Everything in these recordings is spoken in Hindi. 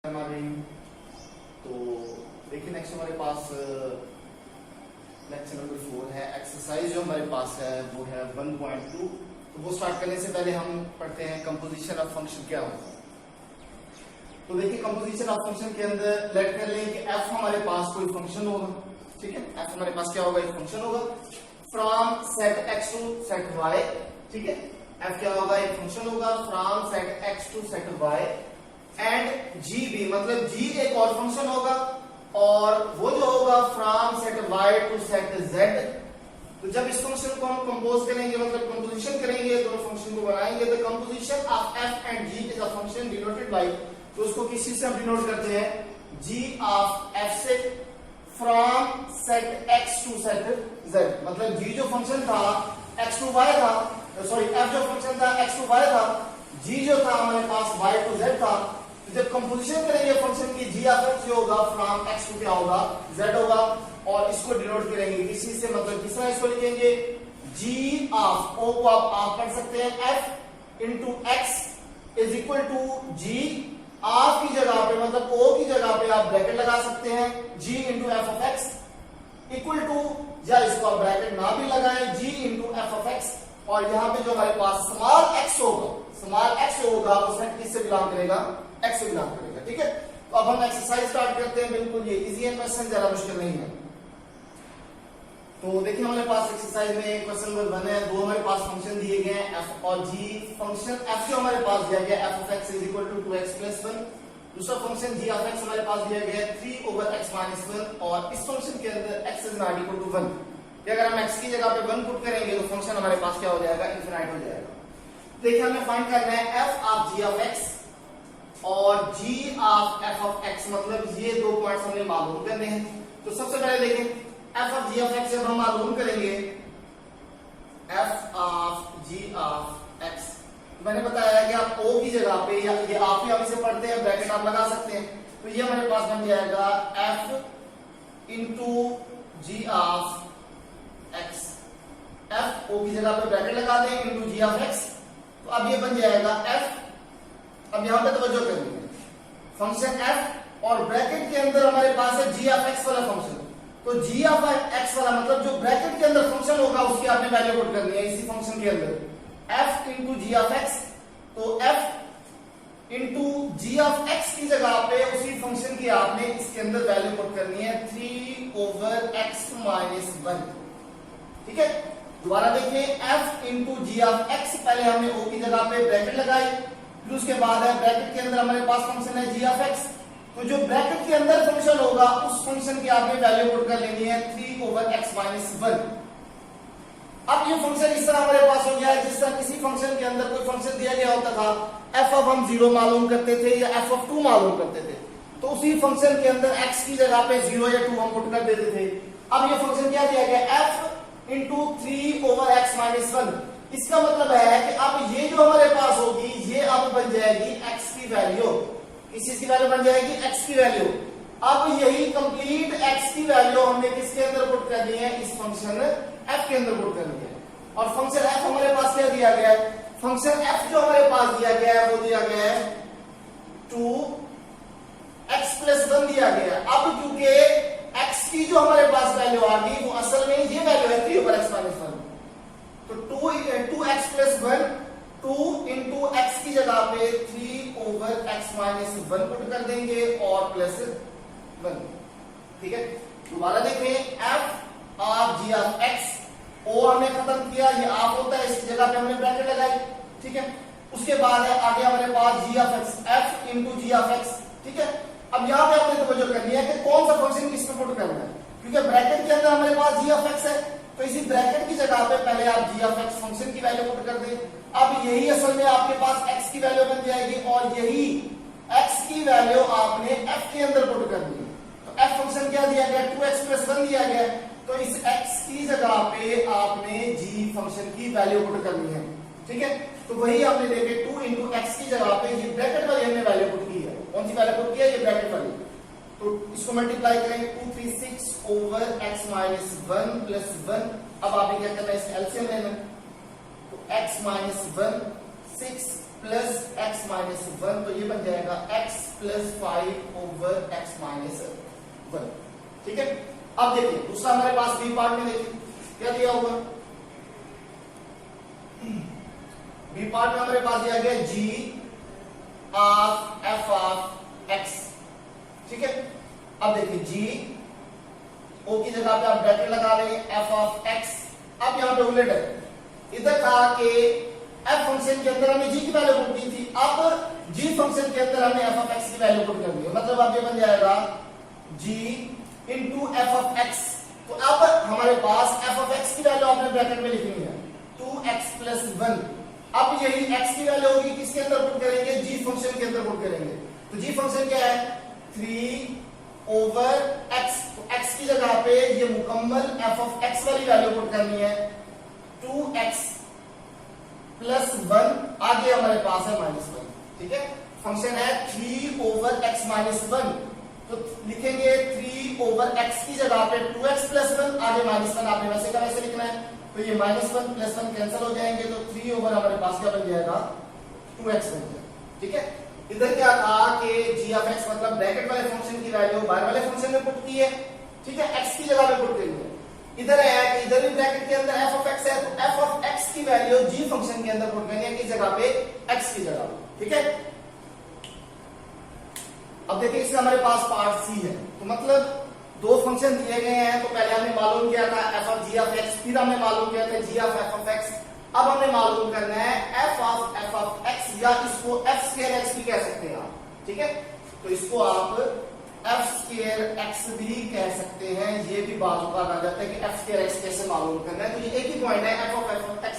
हमारे तो देखिए नेक्स्ट हमारे पास लेक्चर नंबर 4 है। एक्सरसाइज जो हमारे पास है वो है 1.2। तो वो स्टार्ट करने से पहले हम पढ़ते हैं कंपोजिशन ऑफ फंक्शन क्या होता है। तो देखिए कंपोजिशन ऑफ फंक्शन के अंदर लेट कर लें कि f हमारे पास कोई फंक्शन होगा, ठीक है। f हमारे पास क्या होगा, एक फंक्शन होगा from set x to set y, ठीक है। f क्या होगा, एक फंक्शन होगा from set x to set y and g भी, मतलब जी एक और फंक्शन होगा और वो जो होगा from set y to set z। तो जब इस फंक्शन को हम कंपोज करेंगे, मतलब कंपोजिशन करेंगे, दोनों फंक्शन को बनाएंगे, the composition of f and g is a function denoted by, तो उसको किसी से हम डिनोट करते हैं g ऑफ f से from set x to set z। मतलब g जो फंक्शन था x टू y था, सॉरी f जो फंक्शन था x टू y था, g जो था हमारे पास y टू z था। तो जब कंपोजिशन करेंगे फंक्शन की g ऑफ x जो होगा फ्रॉम x टू क्या होगा, z होगा, और इसको डिनोट करेंगे किसी से, मतलब किस तरह इसको लिखेंगे, g ऑफ o को आप पढ़ सकते हैं f into x is equal to g of की जगह पे, मतलब o की जगह पे आप ब्रैकेट लगा सकते हैं g into F of x equal to, या इसको आप ब्रैकेट ना भी लगाएं, g into F of x, और यहाँ पे जो हमारे पास स्मॉल x होगा, स्मॉल x होगा वो सेट किससे बिलोंग करेगा, x से बिलोंग करेगा, ठीक है। तो अब हम एक्सरसाइज स्टार्ट करते हैं। बिल्कुल ये इजी है, क्वेश्चन ज्यादा मुश्किल नहीं है। तो देखिए हमारे पास एक्सरसाइज में क्वेश्चन नंबर 1 है। दो हमारे पास फंक्शन दिए गए हैं f और g। फंक्शन f जो हमारे पास दिया गया f of x is equal to 2x plus 1। दूसरा फंक्शन g of x हमारे पास दिया गया है 3 ओवर x माइनस 1, और इस फंक्शन के अंदर x is not equal to 1। कि अगर हम x की जगह पे 1 पुट करेंगे तो फंक्शन हमारे पास क्या हो जाएगा, इनफिनिट हो जाएगा। देखिए हमें फाइंड करना है f of g of x और g of f of x, मतलब ये दो पॉइंट्स हमें मालूम करने हैं। तो सबसे पहले देखें f of g of x जब हम मालूम करेंगे, f of g of x, मैंने बताया कि आप o की जगह पे, या ये आप ही हम इसे पढ़ते हैं, ब्रैकेट आप लगा सकते हैं, तो ये हमारे पास बन जाएगा f into g of x। f o की जगह पे ब्रैकेट लगा दें इंटू g ऑफ x, तो अब ये बन जाएगा f। अब यहां पे तवज्जो करनी है, फंक्शन f और ब्रैकेट के अंदर हमारे पास है g ऑफ x वाला फंक्शन, तो g ऑफ x वाला मतलब जो ब्रैकेट के अंदर फंक्शन होगा उसकी आपने वैल्यू पुट करनी है इसी फंक्शन के अंदर, f into G of x। तो f into G of x की जगह पे उसी फंक्शन की आपने इसके अंदर वैल्यू पुट करनी है 3 ओवर x माइनस 1, ठीक है। दोबारा देखिए f into G of x, पहले हमने o की जगह पे ब्रैकेट लगाई, फिर उसके बाद है ब्रैकेट के अंदर हमारे पास फंक्शन है g ऑफ x। तो जो ब्रैकेट के अंदर फंक्शन होगा उस फंक्शन की आपने वैल्यू पुट कर लेनी है 3 ओवर x माइनस 1। अब ये फंक्शन इस तरह हमारे पास हो गया है जिस तरह किसी फंक्शन के अंदर कोई फंक्शन दिया गया होता था, f ऑफ हम 0 मालूम करते थे या f ऑफ 2 मालूम करते थे, तो उसी फंक्शन के अंदर x की जगह पे 0 या 2 हम पुट कर देते थे। अब ये फंक्शन क्या दिया गया, f into 3 over x minus 1। इसका मतलब है कि अब ये जो हमारे पास होगी ये अब बन जाएगी x की वैल्यू, किस चीज की वैल्यू बन जाएगी, x की वैल्यू। अब यही कंप्लीट x की वैल्यू हमने किसके अंदर पुट करनी है, इस फंक्शन f के अंदर पुट करनी है। और फंक्शन f हमारे पास क्या दिया गया है, फंक्शन f जो हमारे पास दिया गया है वो दिया गया है 2x प्लस 1 दिया गया है। अब क्योंकि x की जो हमारे पास वैल्यू आ गई वो असल में ये वैल्यू है 3 ओवर x माइनस 1, तो 2x प्लस 1, 2 इंटू x की जगह पे 3 ओवर x माइनस 1 पुट कर देंगे और प्लस 1, ठीक है। दोबारा देखें f of g of x, o हमने खत्म किया, ये ऑफ होता है, इसकी जगह पे हमने ब्रैकेट लगाई, ठीक है। उसके बाद है आगे हमारे पास g of x, f into g of x, ठीक है। अब यहाँ पे आपने तवज्जो करनी है कि कौन सा फंक्शन किस पे पुट करना है, क्योंकि ब्रैकेट के अंदर हमारे पास g ऑफ x है, तो इसी ब्रैकेट की जगह पे पहले आप g ऑफ x फंक्शन की वैल्यू पुट कर दें। अब यही असल में आपके पास x की वैल्यू बन जाएगी, और यही x की वैल्यू आपने f के अंदर पुट करनी है। तो f फंक्शन क्या दिया गया, 2x प्लस 1 दिया गया, तो इस x की जगह पे आपने g फंक्शन की वैल्यू पुट करनी है, ठीक है। तो वही आपने देखे 2 इंटू x की जगह पे ये ब्रैकेट वाली हमने वैल्यू पुट की है, कौन सी वैल्यू पुट की है, ये ब्रैकेट वाली। तो इसको मल्टीप्लाई करेंगे 2 3 6 ओवर x माइनस 1 प्लस 1। अब आपने क्या करना है, इसका एलसीएम लेना, तो x minus 1 6 plus x minus one, तो ये बन जाएगा x plus 5 over x minus one. ठीक है, अब देखिए दूसरा हमारे पास बी पार्ट में देखिए क्या दिया होगा। बी पार्ट में हमारे पास दिया गया जी ऑफ एफ ऑफ एक्स। ठीक है, अब देखिए जी ओ की जगह पे आप ब्रैकेट लगा रहे हैं एफ ऑफ एक्स। अब यहां पे उलट है, इधर था कि एफ फंक्शन के अंदर हमने जी की वैल्यू पुट की थी, अब जी फंक्शन के अंदर हमने एफ ऑफ एक्स की वैल्यू पुट करनी है। मतलब अब ये बन जाएगा जी इंटू एफ ऑफ एक्स। तो अब हमारे पास एफ ऑफ एक्स की वैल्यू आपने ब्रैकेट में लिखनी है 2x प्लस 1। अब यही x की वैल्यू होगी किसके अंदर पुट करेंगे, जी फंक्शन के अंदर पुट करेंगे। तो जी फंक्शन क्या है 3 ओवर x, तो x की जगह पे ये मुकम्मल f ऑफ x वाली वैल्यू पुट करनी है 2x प्लस 1, आगे हमारे पास है -1। ठीक है, फंक्शन है 3 ओवर x माइनस 1, तो लिखेंगे 3 ओवर x की जगह पे 2x प्लस 1, आगे -1 आपने वैसे का वैसे लिखना है। तो ये -1 प्लस 1 कैंसिल हो जाएंगे, तो 3 ओवर हमारे पास क्या बन जाएगा 2x बन जाएगा। ठीक है, इधर क्या था कि g ऑफ x मतलब ब्रैकेट वाले फंक्शन की वैल्यू बाहर वाले फंक्शन में पुट की है। ठीक है, x की जगह पे पुट करी है। इधर है कि इधर भी ब्रैकेट के अंदर f ऑफ x है, तो f ऑफ x की वैल्यू g फंक्शन के अंदर पुट करनी है, किस जगह पे x की जगह पे। ठीक है, अब देखिए इसमें हमारे पास पार्ट सी है, तो मतलब दो फंक्शन दिए गए हैं, तो पहले हमने मालूम किया था f of g of x, फिर हमने मालूम किया था g of f of x। अब हमें मालूम करना है f ऑफ x, या इसको f स्क्वायर x भी कह सकते हैं आप। ठीक है, तो इसको आप f स्क्वायर x भी कह सकते हैं। ये भी बाजू का आ जाता है कि f स्क्वायर x कैसे मालूम करना है। तो ये एक ही पॉइंट है f ऑफ x,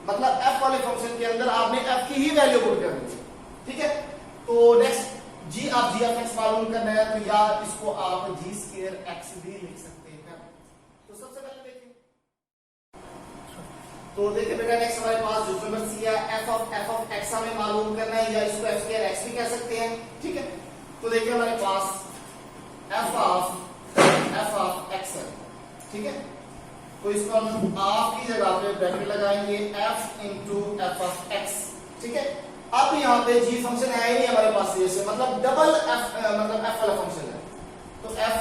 मतलब f वाले फंक्शन के अंदर आपने f की ही वैल्यू पुट करनी है। ठीक है, तो नेक्स्ट g ऑफ x मालूम करना है, तो या इसको आप g स्क्वायर x भी लिख सकते हैं। तो सबसे पहले देखिए, तो देखिए बेटा नेक्स्ट हमारे पास जो नंबर सी है f ऑफ x हमें मालूम करना है, या इसको f स्क्वायर x भी कह सकते हैं। ठीक है, तो देखिए हमारे पास f ऑफ x है। ठीक है, तो इसको हम ऑफ की जगह पे ब्रैकेट लगाएंगे f into F of x। ठीक है, अब यहाँ पे g फंक्शन है ही नहीं हमारे पास, जैसे मतलब डबल f मतलब f वाला फंक्शन है, तो f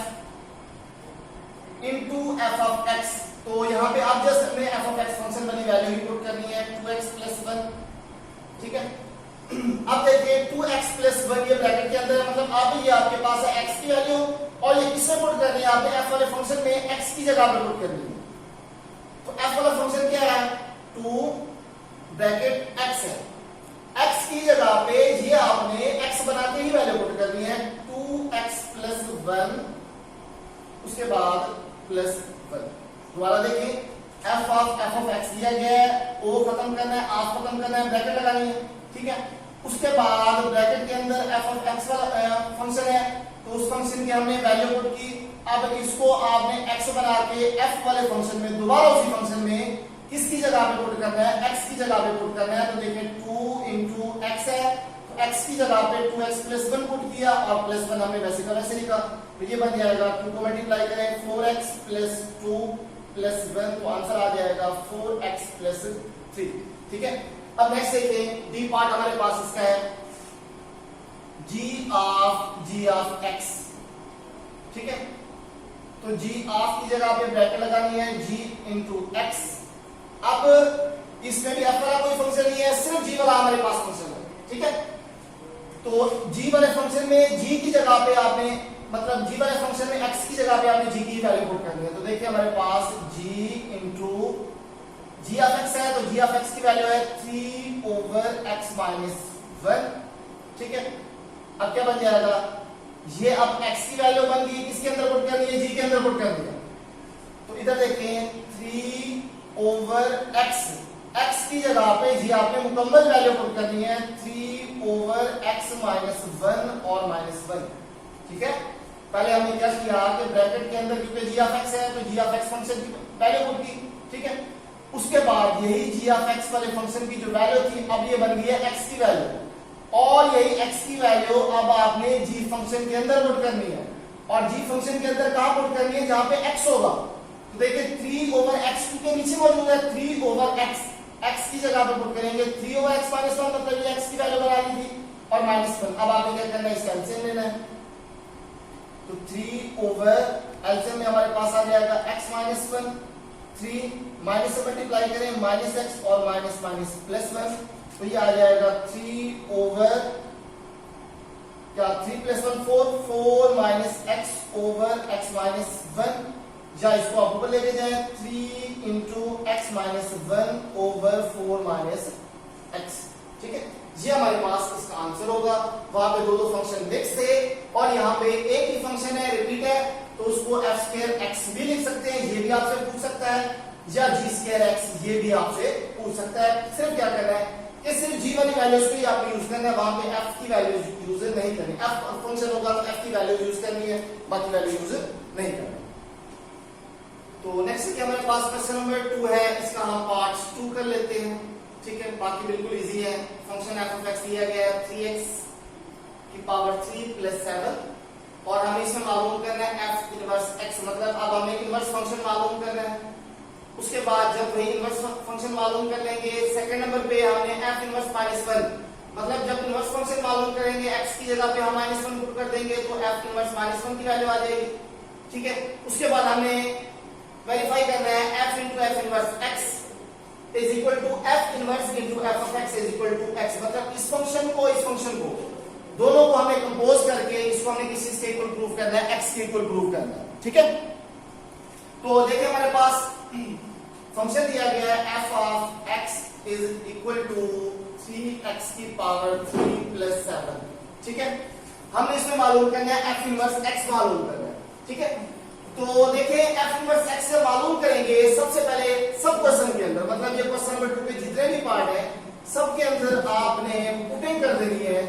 into F of x। तो यहाँ पे आप जस्ट अपने f ऑफ x फंक्शन वाली वैल्यू ही पुट करनी है 2x प्लस 1। ठीक है, अब देखिए 2x प्लस 1 ये ब्रैकेट के अंदर है, मतलब अब ये आपके पास है x की वैल्यू, और ये किसमें पुट करनी है आपने f वाले फंक्शन में x की जगह पे पुट करनी है। तो f वाला फंक्शन क्या है 2 ब्रैकेट x है, x की जगह पे ये आपने x बना के ही वैल्यू पुट करनी है 2x प्लस 1, उसके बाद प्लस 1। दोबारा देखिए f ऑफ x दिया गया है, o खत्म करना है, ऑफ खत्म करना है, ब्रैकेट लगानी है। ठीक है, उसके बाद ब्रैकेट के अंदर f ऑफ x वाला फंक्शन है, तो उस फंक्शन की हमने वैल्यू पुट की। अब इसको आपने x बना के f वाले फंक्शन में दोबारा उसी फंक्शन में किसकी जगह पे पुट करना है, x की जगह पे पुट करना है। तो देखिए 2 इंटू एक्स है, तो x की जगह पे 2x प्लस 1 पुट किया, और प्लस 1 हमने वैसे का वैसे लिखा, तो ये बन जाएगा 2 को मल्टीप्लाई करें 4x प्लस 2 प्लस 1, तो आंसर आ जाएगा 4x प्लस 3। ठीक है, अब नेक्स्ट देखिए डी पार्ट हमारे पास इसका है g ऑफ x। ठीक है, तो g ऑफ की जगह पे ब्रैकेट लगानी है g इंटू एक्स। अब इसमें भी f वाला कोई फंक्शन नहीं है, सिर्फ g वाला हमारे पास फंक्शन है। ठीक है, तो g वाले फंक्शन में g की जगह पे आपने मतलब g वाले फंक्शन में x की जगह पे आपने g की वैल्यू पुट करनी है। तो देखिए हमारे पास g into g of x है, तो g ऑफ x की वैल्यू है 3 ओवर x माइनस 1। ठीक है, अब क्या बन जाएगा, ये अब x की वैल्यू बन गई, किसके अंदर पुट करनी है, g के अंदर पुट करनी है। तो इधर देखें 3 ओवर x की जगह पे जी आपने मुकम्मल वैल्यू पुट करनी है 3 ओवर x माइनस 1 और -1। ठीक है, पहले हमने क्या किया कि ब्रैकेट के अंदर क्योंकि g ऑफ x है, तो g ऑफ x फंक्शन की वैल्यू पुट की। ठीक है, उसके बाद यही g ऑफ x वाले फंक्शन की जो वैल्यू थी, अब ये बन गई है x की वैल्यू, और यही x की वैल्यू अब आपने g फंक्शन के अंदर पुट करनी है, और g फंक्शन के अंदर कहां पुट करनी है, जहां पे x होगा। तो देखिए 3 ओवर x के नीचे मौजूद है 3 ओवर x, x की जगह पे पुट करेंगे 3/x माइनस 1, मतलब ये x की वैल्यू बना ली थी, और -1। अब आपने क्या करना है, इसका एलसीएम लेना है। तो 3/एलसीएम में हमारे पास आ जाएगा x माइनस 1, 3 माइनस से मल्टीप्लाई करें -x और माइनस माइनस प्लस 1, तो ये आ जाएगा 3 क्या 3 + 1 4 माइनस x/x माइनस 1, या इसको आप ऊपर लेके जाए 3 × x माइनस 1/4 माइनस x। ठीक है, ये हमारे पास इसका आंसर होगा। वहां पे दो फंक्शन मिक्स थे और यहाँ पे एक ही फंक्शन है, रिपीट है, तो उसको f²x भी लिख सकते हैं, ये भी आपसे पूछ सकता है, या g²x ये भी आपसे पूछ सकता है। सिर्फ क्या करना है कि सिर्फ g वाली वैल्यूज को ही आपको यूज करना है, वहां पे f की वैल्यूज यूज नहीं करनी। f फंक्शन होगा तो f की वैल्यू यूज करनी है, बाकी वैल्यू यूज नहीं करनी। तो नेक्स्ट क्या हमारे पास क्वेश्चन नंबर 2 है, इसका हम पार्ट 2 कर लेते हैं। ठीक है, बाकी बिल्कुल इजी है। फंक्शन f(x) दिया गया है 3x की पावर 3 + 7, और हमें इसमें मालूम करना है f इनवर्स x, मतलब अब हमें इनवर्स फंक्शन मालूम करना है। उसके बाद जब वही इनवर्स फंक्शन मालूम कर लेंगे, सेकंड नंबर पे हमने f इनवर्स -1, मतलब जब इनवर्स फंक्शन मालूम करेंगे x की जगह पे हम -1 पुट कर देंगे तो f इनवर्स -1 की वैल्यू आ जाएगी। ठीक है, उसके बाद हमें वेरीफाई करना है f × f inverse x is equal to f inverse × f of x is equal to x, मतलब इस फंक्शन को दोनों को हमें कंपोज करके इसको हमें किस चीज के इक्वल प्रूव करना है, x के इक्वल प्रूव करना है। ठीक है, तो देखिए हमारे पास फंक्शन दिया गया है f of x is equal to 3x की पावर 3 + 7। ठीक है, हमने इसमें मालूम करना है f इनवर्स x मालूम करना है। ठीक है, तो देखिए f इनवर्स x से मालूम करेंगे सबसे पहले सब क्वेश्चन के अंदर, मतलब ये क्वेश्चन नंबर 2 के जितने भी पार्ट है सबके अंदर आपने पुटिंग कर देनी है,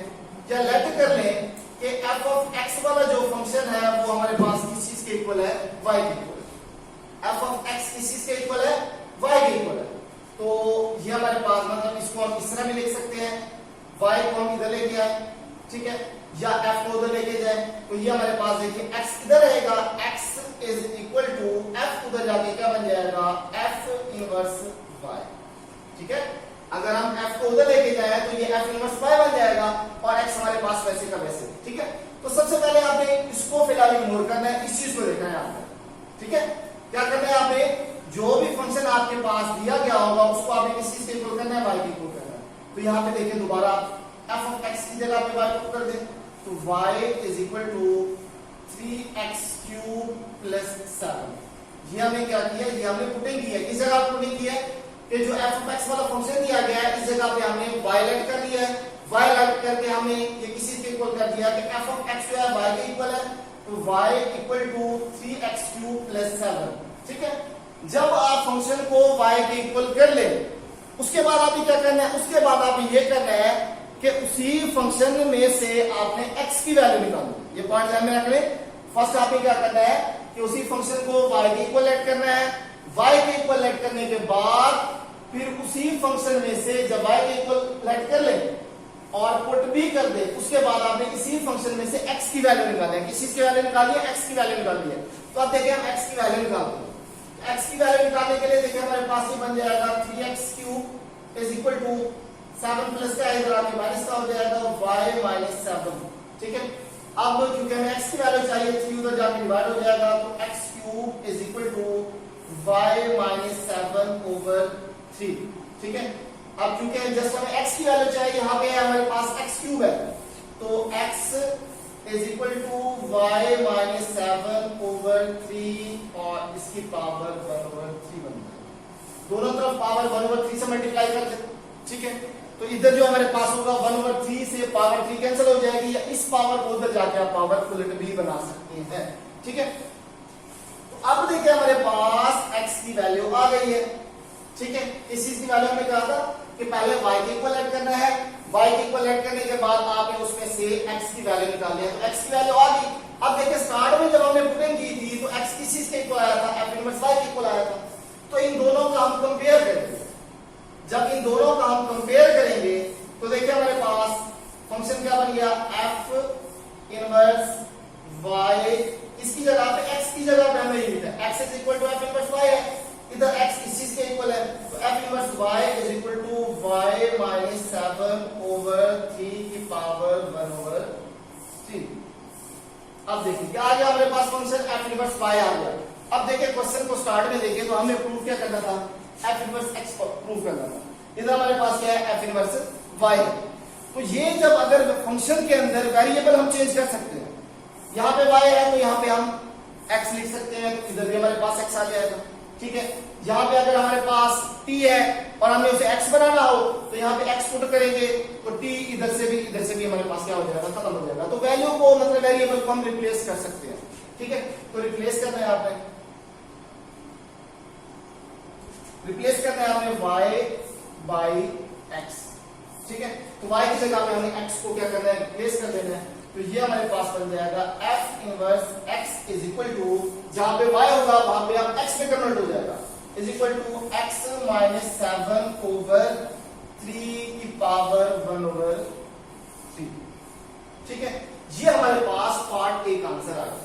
या लेट कर लें कि f ऑफ x वाला जो फंक्शन है वो हमारे पास किस चीज के इक्वल है, y के इक्वल है। f ऑफ x किस चीज के इक्वल है, y के इक्वल है। तो ये हमारे पास, मतलब इसको हम इस तरह भी लिख सकते हैं, y को हम इधर लेके आए, ठीक है, या f को उधर लेके जाए, तो ये हमारे पास देखिए x इधर रहेगा, x is equal to f उधर जाके क्या बन जाएगा, f इनवर्स y। ठीक है, अगर हम f को उधर लेके जाए तो ये f इनवर्स y बन जाएगा, और x हमारे पास वैसे का वैसे। ठीक है, तो सबसे पहले आपने इसको फिलहाल इग्नोर करना है, इस चीज को देखना है आपने। ठीक है, क्या करना है, आपने जो भी फंक्शन आपके पास दिया गया होगा उसको आपने किस चीज से इक्वल करना है, y के इक्वल करना है। तो यहाँ पे देखिए दोबारा f ऑफ x की जगह पे y को कर दे, तो y is equal to 3x³ + 7। ये हमने क्या किया, ये हमने पुटिंग की है, किस जगह पुटिंग की है कि जो f ऑफ x वाला फंक्शन दिया गया है इस जगह पे हमने y लेट कर दिया है, y लेट करके हमने ये किसी के इक्वल कर दिया कि f ऑफ x जो है y के इक्वल है, तो y इक्वल टू 3x³ + 7। ठीक है, जब आप फंक्शन को y के इक्वल कर ले, उसके बाद आप क्या करना है, उसके बाद आप ये करना है कि उसी फंक्शन में से आपने x की वैल्यू निकालनी। ये पॉइंट ध्यान में रख लें। फर्स्ट आपने क्या करना है कि उसी फंक्शन को y के इक्वल लेट करना है, y के इक्वल लेट करने के बाद फिर उसी फंक्शन में से जब y के इक्वल लेट कर ले और पुट भी कर दे, उसके बाद आपने इसी फंक्शन में से x की वैल्यू निकालनी है। किस चीज की वैल्यू निकाली है, x की वैल्यू निकाली है। तो अब देखिए हम x की वैल्यू निकालते हैं। x की वैल्यू निकालने के लिए देखिए हमारे पास ये बन जाएगा 3x³ is equal to 7 plus का इधर आके माइनस का हो जाएगा y - 7। ठीक है, अब क्योंकि हमें x की वैल्यू चाहिए, 3 उधर जाके डिवाइड हो जाएगा, तो x³ is equal to y - 7/3। ठीक है, अब क्योंकि जस्ट हमें x की वैल्यू चाहिए, यहाँ पे हमारे पास x³ है, तो x is equal to y - 7/3 और इसकी पावर 1/3 बन जाएगी। दोनों तरफ पावर 1/3 से मल्टीप्लाई कर दे। ठीक है, तो इधर जो हमारे पास होगा 1/3 से पावर 3 कैंसिल हो जाएगी, या इस पावर को उधर जाके आप पावर उलट भी बना सकते हैं। ठीक है, तो अब देखिए हमारे पास x की वैल्यू आ गई है। ठीक है, इस चीज की वैल्यू हमने कहा था कि पहले y के इक्वल ऐड करना है, y के इक्वल ऐड करने के बाद आपने उसमें से x की वैल्यू निकालनी है, तो x की वैल्यू आ गई। अब देखिए स्टार्ट में जब हमने पुटिंग की थी तो x किस चीज के इक्वल आया था, f इनवर्स y के इक्वल आया था। तो इन दोनों का हम कंपेयर करेंगे। जब इन दोनों का हम कंपेयर करेंगे तो देखिए हमारे पास फंक्शन क्या बन गया, f इनवर्स y, इसकी जगह पे x की जगह पे हमें लिखा है x is equal to f inverse y है, इधर x इस चीज के इक्वल है, तो f inverse y is equal to y minus 7 over 3 की पावर 1 ओवर 3। अब देखिए क्या आ गया हमारे पास फंक्शन f इनवर्स y आ गया। अब देखिए क्वेश्चन को स्टार्ट में देखिए तो हमें प्रूव क्या करना था, f इनवर्स x को प्रूव करना था। इधर हमारे पास क्या है, f इनवर्स y है। तो ये जब अगर फंक्शन के अंदर वेरिएबल हम चेंज कर सकते हैं, यहाँ पे y है तो यहाँ पे हम x लिख सकते हैं, तो इधर भी हमारे पास x आ जाएगा, ठीक है। यहाँ पे अगर हमारे पास t है और हमें उसे x बनाना हो तो यहाँ पे x पुट करेंगे तो t इधर से भी हमारे पास क्या हो जाएगा, खत्म हो जाएगा। तो वैल्यू को मतलब वेरिएबल को हम रिप्लेस कर सकते हैं, ठीक है। तो रिप्लेस करना है आपने, रिप्लेस करना है हमें y बाई x, ठीक है। तो y की जगह पे हमें x को क्या करना है, रिप्लेस कर देना है। तो ये हमारे पास बन जाएगा f inverse x is equal to, जहां पे y होगा वहां पे आप x में कन्वर्ट हो जाएगा, is equal to x minus 7 over 3 की पावर 1 ओवर 3, ठीक है। ये हमारे पास पार्ट ए का आंसर आ गया।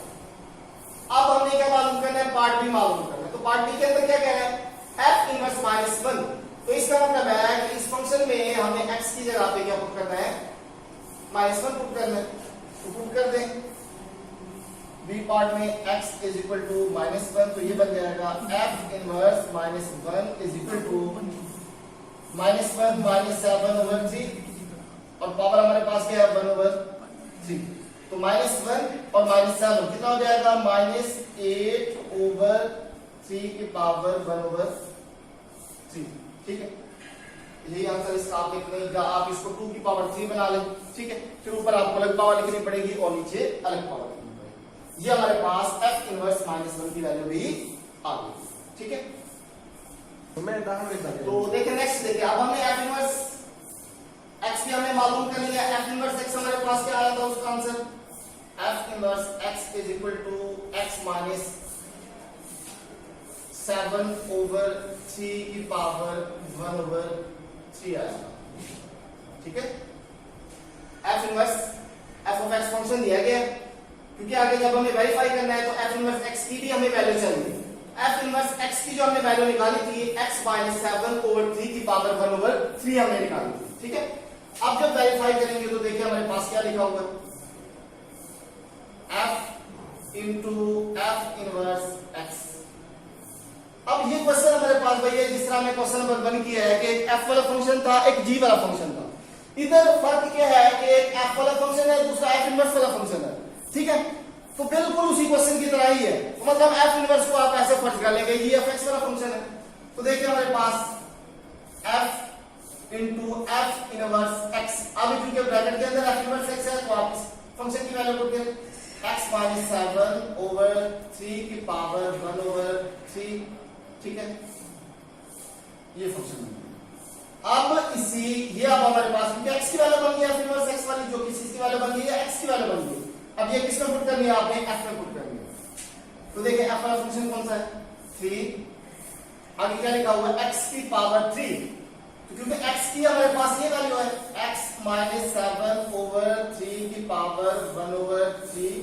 अब हमने क्या मालूम करना है, पार्ट बी मालूम करना है। तो पार्ट बी के अंदर क्या कह रहा है, f इनवर्स माइनस 1। तो इसका मतलब है कि इस फंक्शन में हमें x की जगह पे क्या पुट करना है, -1 पुट करना है। तो पुट कर दें बी पार्ट में x इज इक्वल टू -1, तो ये बन जाएगा f inverse -1 is equal to -1 minus 7 over 3 और पावर हमारे पास क्या है, 1 ओवर 3। तो -1 और -7 कितना हो जाएगा, -8 ओवर 3 की पावर 1 ओवर 3, ठीक है। यही आंसर इसका आप लिख लेंगे, आप इसको 2 की पावर 3 बना लें, ठीक है। फिर ऊपर आपको अलग पावर लिखनी पड़ेगी और नीचे अलग पावर लिखनी पड़ेगी। ये हमारे पास f इनवर्स -1 की वैल्यू भी आ गई, ठीक है। तो देखिए नेक्स्ट देखिए, अब हमने f इनवर्स x भी हमने मालूम कर लिया। f इनवर्स x हमारे पास क्या आया था उसका answer, f inverse x is equal to x minus 7 over 3 की पावर 1 ओवर 3 आया, ठीक है। f inverse f of x function दिया गया, क्योंकि आगे जब हमें वेरीफाई करना है तो f इनवर्स x की भी हमें वैल्यू चाहिए। f इनवर्स x की जो हमने वैल्यू निकाली थी, x माइनस 7 ओवर 3 की पावर 1 ओवर 3 हमने निकाली थी, ठीक है। अब जब वेरीफाई करेंगे तो देखिए हमारे पास क्या लिखा हुआ है, f into f inverse x। अब ये क्वेश्चन हमारे पास भैया जिस तरह हमने क्वेश्चन नंबर 1 किया है कि एक f वाला फंक्शन था, एक g वाला फंक्शन था। इधर फर्क क्या है कि एक f वाला फंक्शन है, दूसरा f इनवर्स वाला फंक्शन है, ठीक है। तो बिल्कुल उसी क्वेश्चन की तरह ही है। तो मतलब f इनवर्स को आप ऐसे फर्क कर लेंगे, ये f(x) वाला फंक्शन है। तो देखिए हमारे पास f into f inverse x। अब क्योंकि ब्रैकेट के अंदर f इनवर्स x है तो आप इस फंक्शन की वैल्यू पुट करें, x माइनस 7 ओवर 3 की पावर 1 ओवर 3, ठीक है। ये फंक्शन अब इसी ये अब हमारे पास क्योंकि x की वैल्यू बन गई, f इनवर्स x वाली जो किसी की वैल्यू बन गई है, x की वैल्यू बन गई। अब ये किसमें पुट करनी है, आपने f में पुट करनी है। तो देखिए f वाला फंक्शन कौन सा है, 3। आगे क्या लिखा हुआ है, x की पावर 3। तो क्योंकि x की हमारे पास ये वैल्यू है, x माइनस 7 ओवर 3 की पावर 1 ओवर 3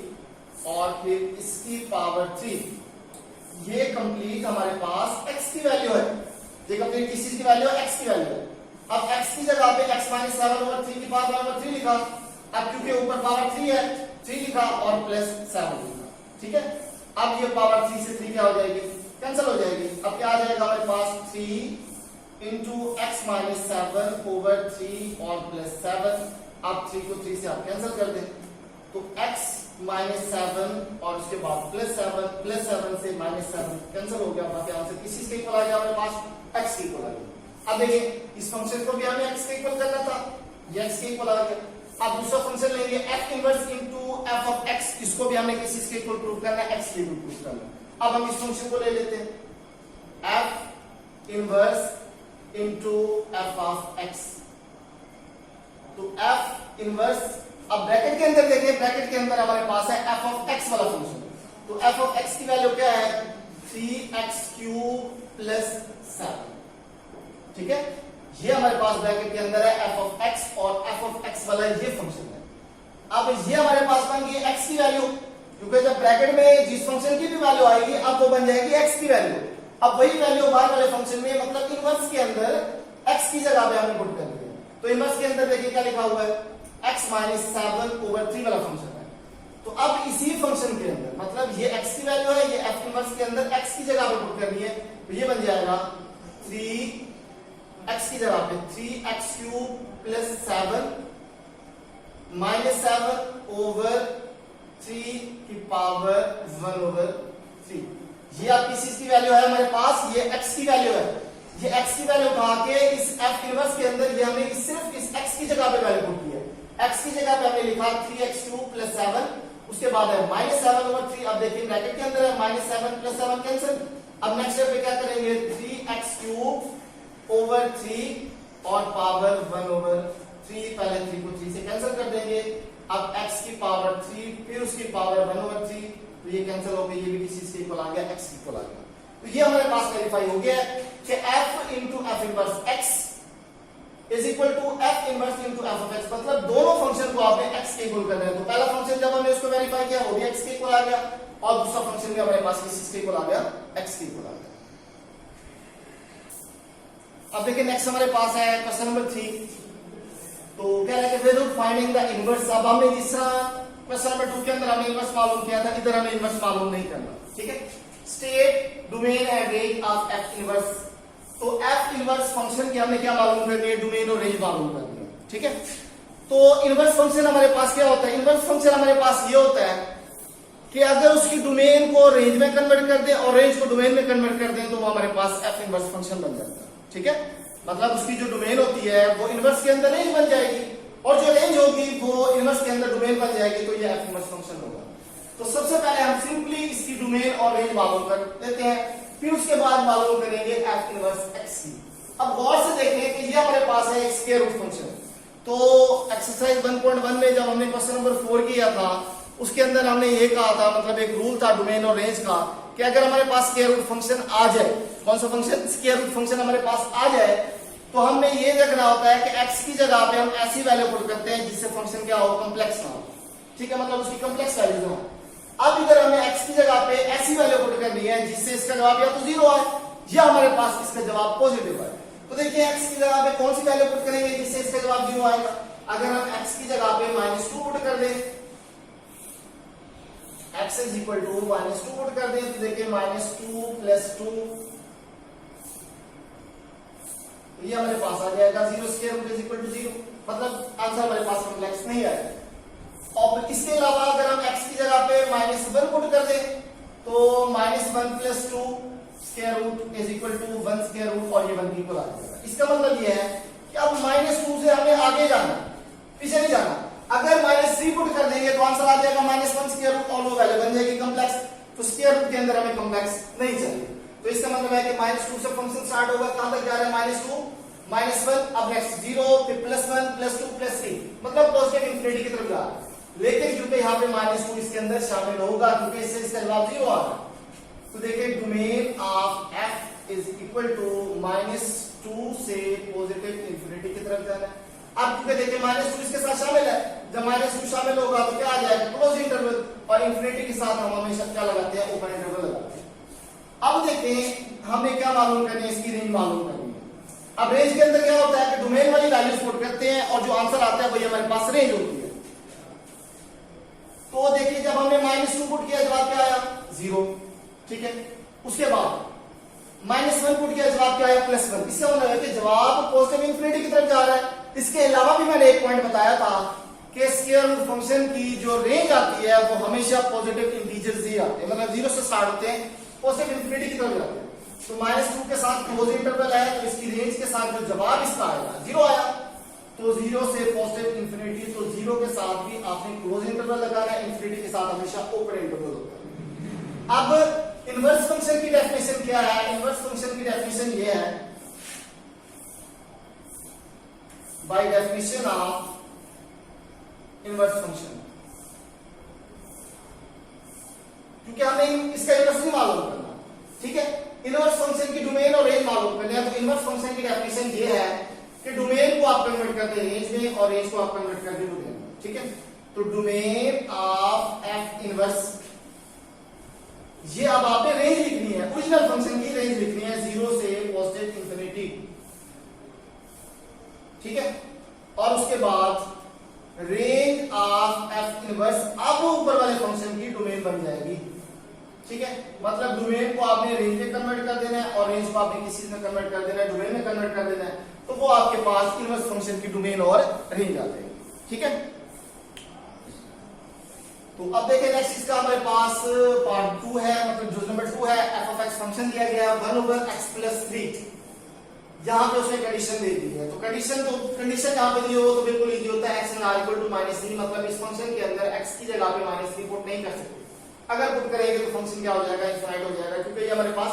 और फिर इसकी पावर 3, ये कंप्लीट हमारे पास x की वैल्यू है। ये कंप्लीट किस चीज की वैल्यू है, x की वैल्यू है। अब x की जगह पे x माइनस 7 ओवर 3 की पावर 1 ओवर 3 लिखा। अब क्योंकि ऊपर पावर 3 है, 3 लिखा और प्लस 7 लिखा, ठीक है। अब ये पावर 3 से 3 क्या हो जाएगी, कैंसिल हो जाएगी। अब क्या आ जाएगा हमारे पास, 3 इंटू एक्स माइनस 7 ओवर 3 और प्लस 7। अब 3 को 3 से आप कैंसिल कर दें तो x माइनस 7 और उसके बाद प्लस 7 से माइनस 7 कैंसिल हो गया। बाकी आंसर किस चीज के इक्वल आ गया हमारे पास, x के इक्वल आ गया। अब देखिए इस फंक्शन को भी हमें x के इक्वल करना था, ये x के इक्वल आ गया। अब दूसरा फंक्शन लेंगे f inverse into f of x, इसको भी हमने किस चीज के इक्वल प्रूव करना है, x के इक्वल प्रूव करना है। अब हम इस फंक्शन को ले लेते हैं, f inverse into f of x। तो f इनवर्स, अब ब्रैकेट के अंदर देखिए, ब्रैकेट के अंदर हमारे पास है f ऑफ x वाला फंक्शन। तो f ऑफ x की वैल्यू क्या है, 3x क्यूब प्लस 7, ठीक है। ये हमारे पास ब्रैकेट के अंदर है f ऑफ x और f ऑफ x वाला ये फंक्शन है। अब ये हमारे पास बन गई x की वैल्यू, क्योंकि जब ब्रैकेट में जिस फंक्शन की भी वैल्यू आएगी अब वो बन जाएगी x की वैल्यू। अब वही वैल्यू बाहर वाले फंक्शन में, मतलब इनवर्स के अंदर x की जगह पे हमने पुट कर दिया। तो इनवर्स के अंदर देखिए क्या लिखा हुआ है, x माइनस 7/3 वाला फंक्शन है। तो अब इसी फंक्शन के अंदर, मतलब ये x की वैल्यू है, ये f इनवर्स के अंदर x की जगह पे पुट करनी है। तो ये बन जाएगा 3x की जगह पे 3x³ प्लस 7 माइनस 7/3 की पावर 1/3। ये आपकी चीज की वैल्यू है हमारे पास, ये x की वैल्यू है। ये x की वैल्यू उठा के इस f इनवर्स के अंदर ये हमने सिर्फ इस x की जगह पे वैल्यू पुट की है। x की जगह पे हमने लिखा 3x³ प्लस 7, उसके बाद है माइनस 7/3। अब देखिए ब्रैकेट के अंदर है -7 प्लस 7 कैंसिल। अब नेक्स्ट स्टेप पे क्या करेंगे, 3x³ और पावर 1/3, पहले 3 को 3 से कैंसिल कर देंगे। अब x की पावर 3 फिर उसकी पावर 1/3, तो ये कैंसिल हो गया, ये भी किसी से इक्वल आ गया, x इक्वल आ गया। तो ये हमारे पास वेरीफाई हो गया कि f into f inverse x is equal to f inverse into f of x, मतलब दोनों फंक्शन को आपने x के इक्वल करना है। तो पहला फंक्शन जब हमने इसको वेरीफाई किया वो भी x के इक्वल आ गया, और दूसरा फंक्शन भी हमारे पास किस के इक्वल आ गया, x के इक्वल आ गया। अब देखिए नेक्स्ट हमारे पास है क्वेश्चन नंबर 3। तो कह रहे थे विदाउट फाइंडिंग द इनवर्स। अब हमने जिस क्वेश्चन नंबर 2 के अंदर हमने इनवर्स मालूम किया था, इधर हमें इनवर्स मालूम नहीं करना, ठीक है। State domain and range of f inverse. तो f इनवर्स फंक्शन की हमने क्या मालूम करनी है, डोमेन और रेंज मालूम करनी है, ठीक है। तो इनवर्स फंक्शन हमारे पास क्या होता है, इनवर्स फंक्शन हमारे पास ये होता है कि अगर उसकी डोमेन को रेंज में कन्वर्ट कर दें और रेंज को डोमेन में कन्वर्ट कर दें तो वो हमारे पास f इनवर्स फंक्शन बन जाता है, ठीक है। मतलब उसकी जो डोमेन होती है वो इनवर्स के अंदर रेंज बन जाएगी, और जो रेंज होगी वो इनवर्स के अंदर डोमेन बन जाएगी, तो ये f इनवर्स फंक्शन होगा। तो सबसे पहले हम सिंपली इसकी डोमेन और रेंज मालूम कर लेते हैं, फिर उसके बाद मालूम करेंगे f इनवर्स x की। अब गौर से देखें कि ये हमारे पास है एक स्क्वायर रूट फंक्शन। तो एक्सरसाइज 1.1 में जब हमने क्वेश्चन नंबर 4 किया था, उसके अंदर हमने ये कहा था, मतलब एक रूल था डोमेन और रेंज का, कि अगर हमारे पास स्क्वायर रूट फंक्शन आ जाए, कौन सा फंक्शन, स्क्वायर रूट फंक्शन हमारे पास आ जाए, तो हमने ये देखना होता है कि x की जगह पे हम ऐसी वैल्यू पुट करते हैं जिससे फंक्शन क्या हो, कॉम्प्लेक्स ना हो, ठीक है, मतलब उसकी कॉम्प्लेक्स वैल्यू ना हो। अब इधर हमें x की जगह पे ऐसी वैल्यू पुट करनी है जिससे इसका जवाब या तो 0 आए या हमारे पास इसका जवाब पॉजिटिव आए। तो देखिए x की जगह पे कौन सी वैल्यू पुट करेंगे जिससे इसका जवाब 0 आएगा। अगर हम x की जगह पे -2 पुट कर दें, x is equal to -2 put कर दें, तो देखिए -2 प्लस 2, ये हमारे पास आ जाएगा 0 square root is equal to 0, मतलब आंसर हमारे पास कॉम्प्लेक्स नहीं आएगा। और इसके अलावा अगर हम x की जगह पे -1 पुट कर दें, तो -1 plus 2 square root is equal to 1 square root, और ये 1 इक्वल आ जाएगा। इसका मतलब ये है कि अब -2 से हमें आगे जाना, पीछे नहीं जाना। अगर -3 पुट कर देंगे तो आंसर आ जाएगा -1 स्क्वायर रूट, और वो वैल्यू बन जाएगी कॉम्प्लेक्स। तो स्क्वायर रूट के अंदर हमें कॉम्प्लेक्स नहीं चाहिए। तो इसका मतलब है कि -2 से फंक्शन स्टार्ट होगा, कहां तक जा रहा है, -2 -1, अब नेक्स्ट 0, फिर +1 +2 +3, मतलब पॉजिटिव इंफिनिटी की तरफ जा रहा है। लेकिन क्योंकि यहाँ पे -2 इसके अंदर शामिल होगा, क्योंकि इससे इसका जवाब 0 आ रहा है, तो देखिए domain of f is equal to -2 से पॉजिटिव इंफिनिटी की तरफ जाना है। अब क्योंकि देखिए -2 इसके साथ शामिल है, जब -2 शामिल होगा तो क्या आ जाएगा, क्लोज इंटरवल, और इंफिनिटी के साथ हम हमेशा क्या लगाते हैं, ओपन इंटरवल लगाते हैं। अब देखें हमें क्या मालूम करनी है, इसकी रेंज मालूम करनी है। अब रेंज के अंदर क्या होता है कि डोमेन वाली वैल्यूज पुट करते हैं और जो आंसर आता है वही हमारे पास रेंज होती है। तो देखिए जब हमने -2 पुट किया जवाब क्या आया, 0, ठीक है। उसके बाद -1 पुट किया जवाब क्या आया, +1। इसका मतलब है कि जवाब पॉजिटिव इंफिनिटी की तरफ जा रहा है। इसके अलावा भी मैंने एक पॉइंट बताया था कि स्क्वायर रूट फंक्शन की जो रेंज आती है वो हमेशा पॉजिटिव इंटीजर्स ही आते हैं, मतलब 0 से स्टार्ट होते हैं, पॉजिटिव इंफिनिटी की तरफ जाते हैं। तो -2 के साथ क्लोज इंटरवल है, तो इसकी रेंज के साथ जो जवाब इसका आएगा 0 आया, तो 0 से पॉजिटिव इंफिनिटी, तो 0 के साथ भी आपने क्लोज इंटरवल लगाना है, इंफिनिटी के साथ हमेशा ओपन इंटरवल होता है। अब इनवर्स फंक्शन की डेफिनेशन क्या है, इनवर्स फंक्शन की डेफिनेशन ये है, by definition of inverse function, क्योंकि हमें इसका इनवर्स नहीं मालूम करना, ठीक है। इनवर्स फंक्शन की डोमेन और रेंज मालूम करनी है। तो इनवर्स फंक्शन की डेफिनेशन ये है कि डोमेन को आप कन्वर्ट कर दें रेंज में, और रेंज को आप कन्वर्ट कर दें डोमेन में, ठीक है। तो डोमेन ऑफ f इनवर्स, ये अब आपने रेंज लिखनी है, ओरिजिनल फंक्शन की रेंज लिखनी है 0 से पॉजिटिव इंफिनिटी, ठीक है। और उसके बाद रेंज ऑफ एफ इनवर्स, अब ऊपर वाले फंक्शन की डोमेन बन जाएगी, ठीक है। मतलब डोमेन को आपने रेंज में कन्वर्ट कर देना है और रेंज को आपने किस चीज में कन्वर्ट कर देना है, डोमेन में कन्वर्ट कर देना है, तो वो आपके पास इनवर्स फंक्शन की डोमेन और रेंज आ जाएगी, ठीक है। तो अब देखें नेक्स्ट इसका हमारे पास पार्ट 2 है, मतलब जो नंबर 2 है, एफ ऑफ एक्स फंक्शन दिया गया 1/x+3, यहां पे उसने कंडीशन दे दी है। तो कंडीशन यहां पे दी हो तो बिल्कुल इजी होता है, x =-3, मतलब इस फंक्शन के अंदर x की जगह पे -3 पुट नहीं कर सकते। अगर पुट करेंगे तो फंक्शन क्या हो जाएगा, इनफाइनाइट हो जाएगा, क्योंकि ये हमारे पास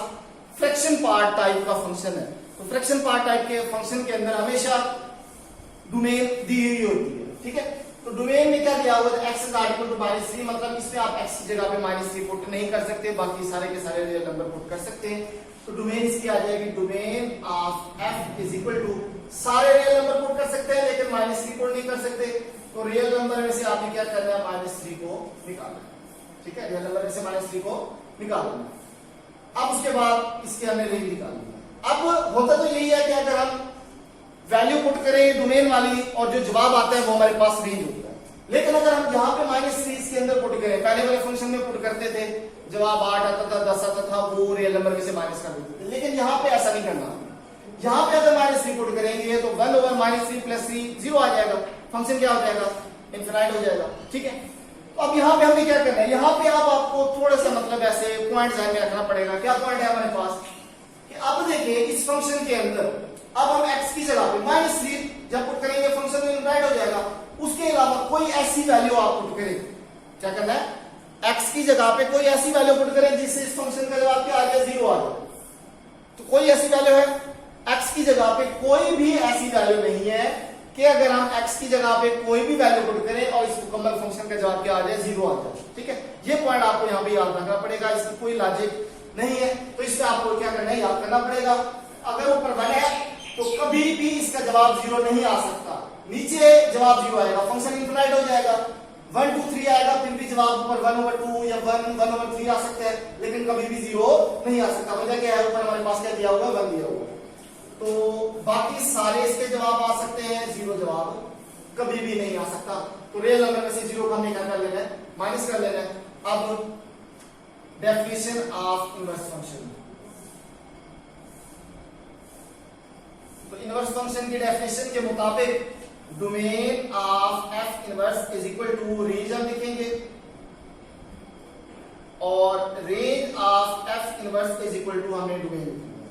फ्रैक्शन पार्ट टाइप का फंक्शन है। तो फ्रैक्शन पार्ट टाइप के फंक्शन के अंदर हमेशा डोमेन दी हुई होती है, ठीक है। तो डोमेन में क्या दिया हुआ है, x =-3, मतलब इसमें आप x की जगह पे -3 पुट नहीं कर सकते, बाकी सारे के सारे रियल नंबर पुट कर सकते हैं। तो डोमेन इसकी आ जाएगी domain of f is equal to, सारे रियल नंबर पुट कर सकते हैं लेकिन -3 पुट नहीं कर सकते। तो रियल नंबर में से आपने क्या करना है, -3 को निकालना, ठीक है। रियल नंबर में से -3 को निकालना। अब उसके बाद इसके हमें रेंज निकालनी है। अब होता तो यही है कि अगर हम वैल्यू पुट करें डोमेन वाली और जो जवाब आता है वो हमारे पास रेंज होता है, लेकिन अगर हम यहाँ पे -3 इसके अंदर पुट करें, पहले वाले फंक्शन में पुट करते थे, जवाब 8 आता था, 10 आता था, वो रियल नंबर में से माइनस कर देते थे, लेकिन यहाँ पे ऐसा नहीं करना। यहाँ पे अगर -3 पुट करेंगे तो 1/-3 + 3 0 आ जाएगा, फंक्शन क्या हो जाएगा, इनफिनाइट हो जाएगा, ठीक है। तो अब यहाँ पे हमें क्या करना है, यहाँ पे अब आपको थोड़ा सा मतलब ऐसे पॉइंट ध्यान में रखना पड़ेगा। क्या पॉइंट है हमारे पास कि अब देखिए इस फंक्शन के अंदर अब हम x की जगह पे -3 जब पुट करेंगे फंक्शन में इनफिनाइट हो जाएगा, उसके अलावा कोई ऐसी वैल्यू आप पुट करें, क्या करना है, x की जगह पे कोई ऐसी वैल्यू पुट करें जिससे इस फंक्शन का जवाब क्या आ जाए, 0 आ जाए। तो कोई ऐसी वैल्यू है, x की जगह पे कोई भी ऐसी वैल्यू नहीं है कि अगर हम x की जगह पे कोई भी वैल्यू पुट करें और इस मुकम्मल फंक्शन का जवाब क्या आ जाए, 0 आ जाए, ठीक है। ये पॉइंट आपको यहाँ पे याद रखना पड़ेगा, इसकी कोई लॉजिक नहीं है, तो इससे आपको क्या करना है, याद करना पड़ेगा। अगर ऊपर 1 है तो कभी भी इसका जवाब 0 नहीं आ सकता, नीचे जवाब 0 आएगा, फंक्शन इनफिनाइट हो जाएगा। 1 2 3 आएगा, फिर भी जवाब ऊपर 1/2 या 1/3 आ सकता है, लेकिन कभी भी 0 नहीं आ सकता। वजह क्या है, ऊपर हमारे पास क्या दिया होगा, 1 दिया होगा। तो बाकी सारे इसके जवाब आ सकते हैं, 0 जवाब कभी भी नहीं आ सकता। तो रियल नंबर में से 0 को हमें क्या कर लेना है, माइनस कर लेना है। अब डेफिनेशन ऑफ इनवर्स फंक्शन, तो इनवर्स फंक्शन की डेफिनेशन के मुताबिक domain of F inverse is equal to, range हम लिखेंगे और range of F inverse is equal to हमें डोमेन लिखना है,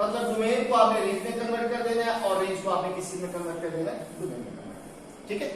मतलब डोमेन को आपने रेंज में कन्वर्ट कर देना है और रेंज को आपने किसी में कन्वर्ट कर देना है, डोमेन में कन्वर्ट, ठीक है।